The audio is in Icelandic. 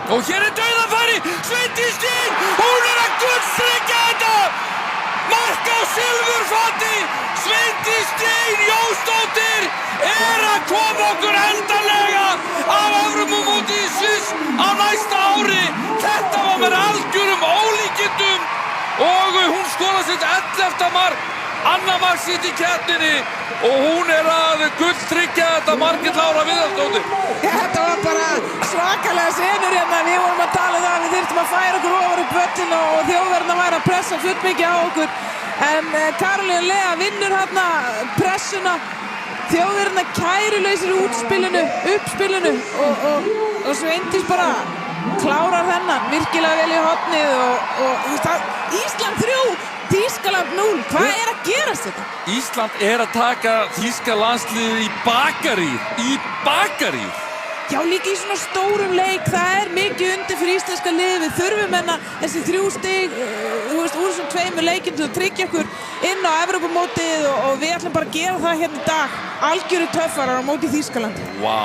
Og hér dauðafæri, Sveindís Stíg, hún að gulltryggja þetta! Mark á silfurfati, Sveindís Stíg Jónsdóttir að koma okkur endanlega af Evrópumóti í Sviss á næsta ári. Þetta var með algjörum ólíkindum og hún skorar sitt 11. mark, annað mark sitt í keppninni og hún að gulltryggja þetta Margrét Lára Viðarsdóttir. Þetta var bara svakalega senur hérna, við vorum að tala það, við þurftum að færa okkur ofar upp völlinn og þjóðverðina væri að pressa fullmikið á okkur. En Karolína Lea vinnur hérna pressuna, þjóðverðina kærulausir útspilinu, uppspilinu og Sveindís bara klárar þennan, virkilega vel í hornið og Ísland 3, Þýskaland 0. Hvað að gerast þetta? Ísland að taka þýska landsliðið í bakaríð. Já, líka í svona stórum leik, það mikið undir fyrir íslenska liðið. Við þurfum þessi 3 stig, úr þessum 2 leikjum til að tryggja okkur inn á Evrópumótið og við ætlum bara að gera það hérna í dag. Algjöru töffarar á móti Þýskaland. Vá.